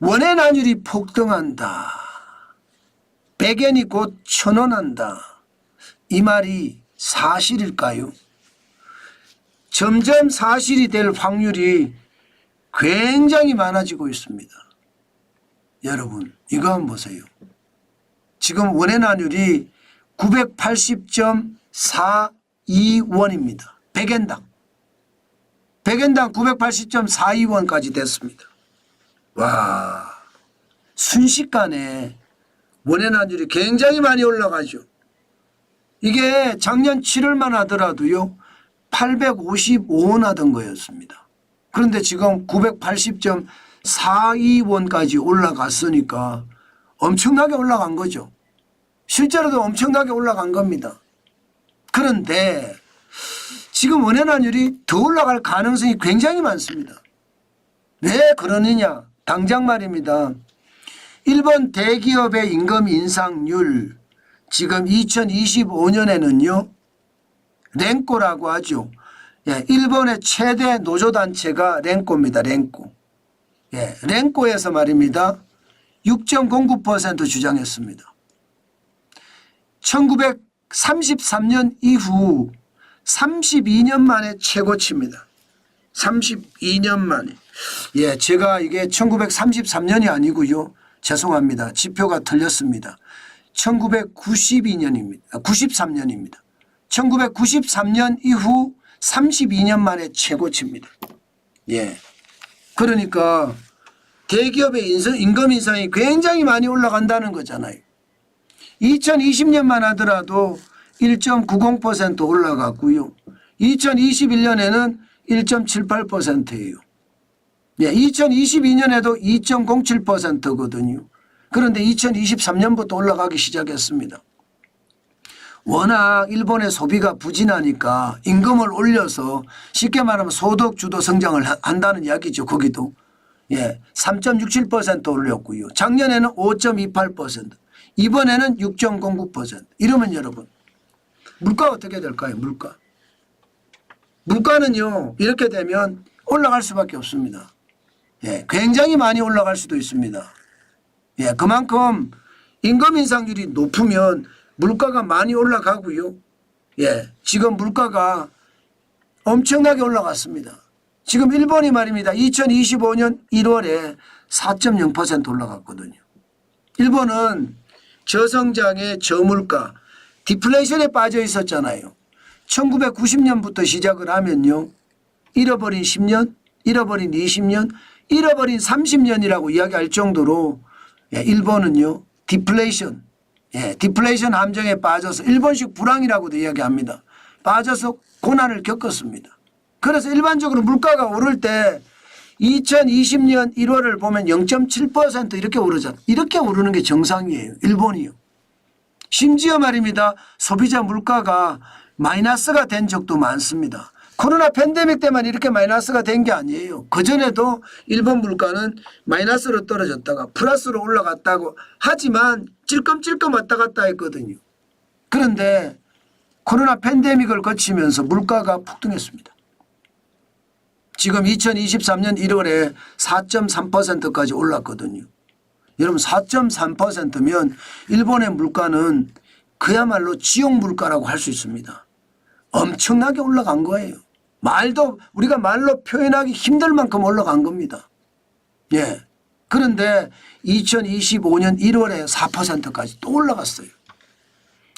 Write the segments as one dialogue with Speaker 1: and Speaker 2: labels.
Speaker 1: 원의 환율이 폭등한다. 백엔이 곧 1,000원 한다. 이 말이 사실일까요? 점점 사실이 될 확률이 굉장히 많아지고 있습니다. 여러분 이거 한번 보세요. 지금 원의 환율이 980.42원입니다. 100엔당. 100엔당 980.42원까지 됐습니다. 와, 순식간에 원의 환율이 굉장히 많이 올라가죠. 이게 작년 7월만 하더라도요 855원 하던 거였습니다. 그런데 지금 980.42원까지 올라갔으니까 엄청나게 올라간 거죠. 실제로도 엄청나게 올라간 겁니다. 그런데 지금 원의 환율이 더 올라갈 가능성이 굉장히 많습니다. 왜 그러느냐? 당장 말입니다. 일본 대기업의 임금 인상률 지금 2025년에는요 렌코라고 하죠. 예, 일본의 최대 노조단체가 렌코입니다. 렌코. 예, 렌코에서 말입니다. 6.09% 주장했습니다. 1933년 이후 32년 만에 최고치입니다. 32년 만에. 예, 제가 이게 1933년이 아니고요. 죄송합니다. 지표가 틀렸습니다. 1992년입니다. 93년입니다. 1993년 이후 32년 만에 최고치입니다. 예. 그러니까 대기업의 임금 인상이 굉장히 많이 올라간다는 거잖아요. 2020년만 하더라도 1.90% 올라갔고요. 2021년에는 1.78%예요. 예, 2022년에도 2.07%거든요. 그런데 2023년부터 올라가기 시작했습니다. 워낙 일본의 소비가 부진하니까 임금을 올려서 쉽게 말하면 소득 주도 성장을 한다는 이야기죠. 거기도. 예, 3.67% 올렸고요. 작년에는 5.28%, 이번에는 6.09%. 이러면 여러분 물가 어떻게 될까요? 물가는요 이렇게 되면 올라갈 수밖에 없습니다. 예, 굉장히 많이 올라갈 수도 있습니다. 예, 그만큼 임금 인상률이 높으면 물가가 많이 올라가고요. 예, 지금 물가가 엄청나게 올라갔습니다. 지금 일본이 말입니다. 2025년 1월에 4.0% 올라갔거든요. 일본은 저성장의 저물가, 디플레이션에 빠져 있었잖아요. 1990년부터 시작을 하면요. 잃어버린 10년, 잃어버린 20년, 잃어버린 30년이라고 이야기할 정도로 일본은요. 디플레이션, 디플레이션 함정에 빠져서 일본식 불황이라고도 이야기합니다. 빠져서 고난을 겪었습니다. 그래서 일반적으로 물가가 오를 때 2020년 1월을 보면 0.7% 이렇게 오르잖아요. 이렇게 오르는 게 정상이에요. 일본이요. 심지어 말입니다. 소비자 물가가 마이너스가 된 적도 많습니다. 코로나 팬데믹 때만 이렇게 마이너스가 된 게 아니에요. 그전에도 일본 물가는 마이너스로 떨어졌다가 플러스로 올라갔다고 하지만 찔끔찔끔 왔다 갔다 했거든요. 그런데 코로나 팬데믹을 거치면서 물가가 폭등했습니다. 지금 2023년 1월에 4.3%까지 올랐거든요. 여러분 4.3%면 일본의 물가는 그야말로 지옥 물가라고 할 수 있습니다. 엄청나게 올라간 거예요. 우리가 말로 표현하기 힘들 만큼 올라간 겁니다. 예. 그런데 2025년 1월에 4%까지 또 올라갔어요.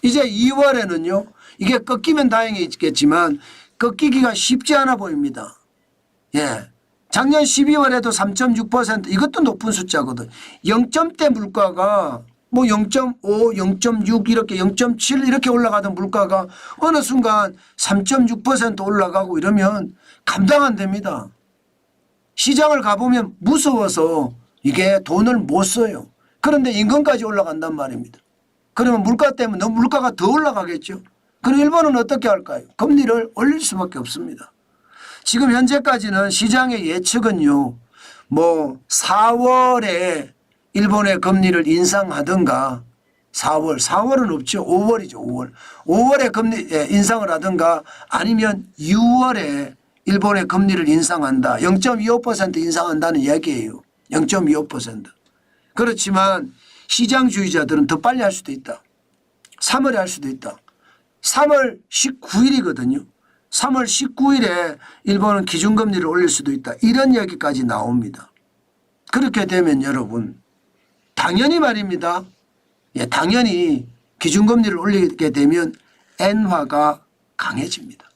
Speaker 1: 이제 2월에는요. 이게 꺾이면 다행이겠지만 꺾이기가 쉽지 않아 보입니다. 예. 작년 12월에도 3.6% 이것도 높은 숫자거든. 0점대 물가가 뭐 0.5, 0.6 이렇게 0.7 이렇게 올라가던 물가가 어느 순간 3.6% 올라가고 이러면 감당 안 됩니다. 시장을 가보면 무서워서 이게 돈을 못 써요. 그런데 임금까지 올라간단 말입니다. 그러면 물가 때문에 너무 물가가 더 올라가겠죠. 그럼 일본은 어떻게 할까요? 금리를 올릴 수밖에 없습니다. 지금 현재까지는 시장의 예측은요. 뭐 4월에 일본의 금리를 인상하든가 4월은 없죠. 5월이죠. 5월에 금리 인상을 하든가 아니면 6월에 일본의 금리를 인상한다. 0.25% 인상한다는 이야기예요. 0.25%. 그렇지만 시장주의자들은 더 빨리 할 수도 있다. 3월에 할 수도 있다. 3월 19일이거든요. 3월 19일에 일본은 기준금리를 올릴 수도 있다. 이런 이야기까지 나옵니다. 그렇게 되면 여러분 당연히 말입니다. 예, 당연히 기준금리를 올리게 되면 엔화가 강해집니다.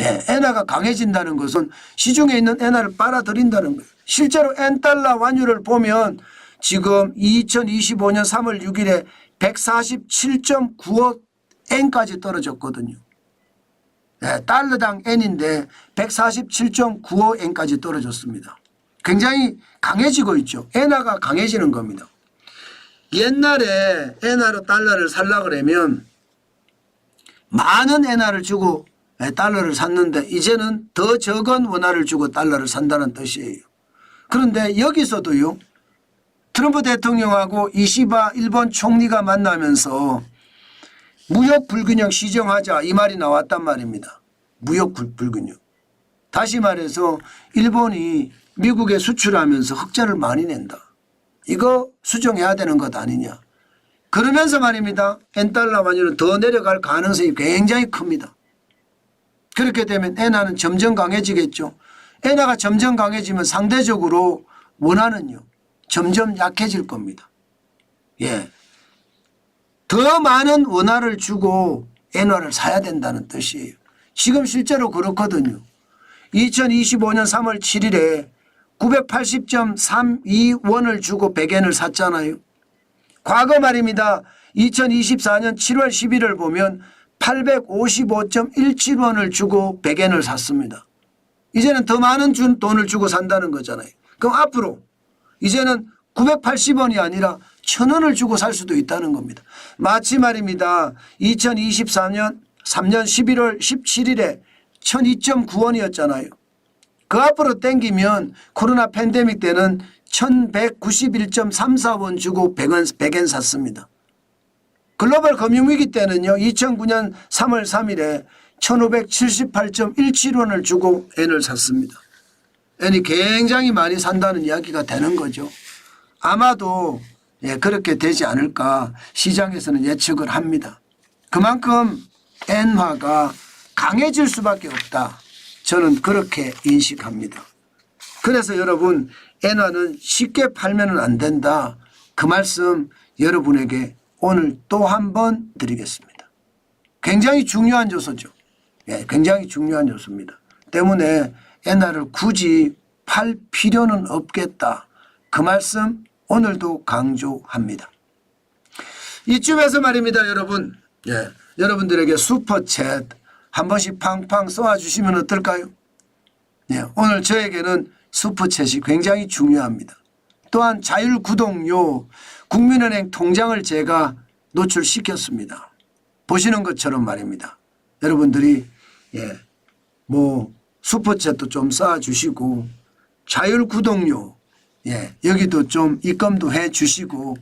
Speaker 1: 예, 엔화가 강해진다는 것은 시중에 있는 엔화를 빨아들인다는 거예요. 실제로 엔달러 환율을 보면 지금 2025년 3월 6일에 147.95 엔까지 떨어졌거든요. 예, 달러당 엔인데 147.95 엔까지 떨어졌습니다. 굉장히 강해지고 있죠. 엔화가 강해지는 겁니다. 옛날에 엔화로 달러를 살려고 그러면 많은 엔화를 주고 달러를 샀는데 이제는 더 적은 원화를 주고 달러를 산다는 뜻이에요. 그런데 여기서도요. 트럼프 대통령하고 이시바 일본 총리가 만나면서 무역 불균형 시정하자 이 말이 나왔단 말입니다. 무역 불균형. 다시 말해서 일본이 미국에 수출하면서 흑자를 많이 낸다. 이거 수정해야 되는 것 아니냐. 그러면서 말입니다. 엔달러 환율은 더 내려갈 가능성이 굉장히 큽니다. 그렇게 되면 엔화는 점점 강해지겠죠. 엔화가 점점 강해지면 상대적으로 원화는요. 점점 약해질 겁니다. 예. 더 많은 원화를 주고 엔화를 사야 된다는 뜻이에요. 지금 실제로 그렇거든요. 2025년 3월 7일에 980.32원을 주고 100엔을 샀잖아요. 과거 말입니다. 2024년 7월 10일을 보면 855.17원을 주고 100엔을 샀습니다. 이제는 더 많은 돈을 주고 산다는 거잖아요. 그럼 앞으로 이제는 980원이 아니라 1000원을 주고 살 수도 있다는 겁니다. 마치 말입니다. 2024년 3년 11월 17일에 12.9원이었잖아요. 그 앞으로 땡기면 코로나 팬데믹 때는 1191.34원 주고 100엔 샀습니다. 글로벌 금융위기 때는요. 2009년 3월 3일에 1578.17원을 주고 엔을 샀습니다. 엔이 굉장히 많이 산다는 이야기가 되는 거죠. 아마도 예, 그렇게 되지 않을까 시장에서는 예측을 합니다. 그만큼 엔화가 강해질 수밖에 없다. 저는 그렇게 인식합니다. 그래서 여러분 엔화는 쉽게 팔면 안 된다. 그 말씀 여러분에게 오늘 또 한 번 드리겠습니다. 굉장히 중요한 요소죠. 예, 굉장히 중요한 요소입니다. 때문에 엔화를 굳이 팔 필요는 없겠다. 그 말씀 오늘도 강조합니다. 이쯤에서 말입니다. 여러분. 예, 여러분들에게 슈퍼챗 한 번씩 팡팡 쏘아주시면 어떨까요? 예, 오늘 저에게는 슈퍼챗이 굉장히 중요합니다. 또한 자율구독료 국민은행 통장을 제가 노출시켰습니다. 보시는 것처럼 말입니다. 여러분들이 예, 뭐 슈퍼챗도 좀 쏴주시고 자율구독료 예, 여기도 좀 입금도 해 주시고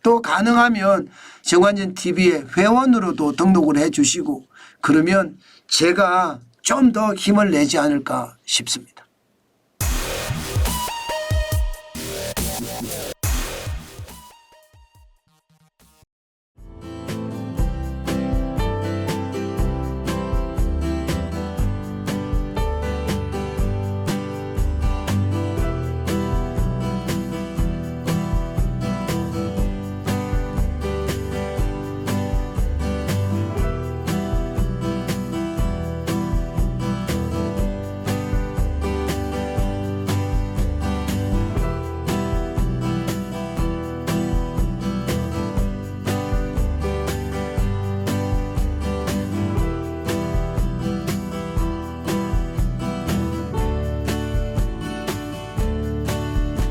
Speaker 1: 또 가능하면 정관진 TV의 회원으로도 등록을 해 주시고 그러면 제가 좀 더 힘을 내지 않을까 싶습니다.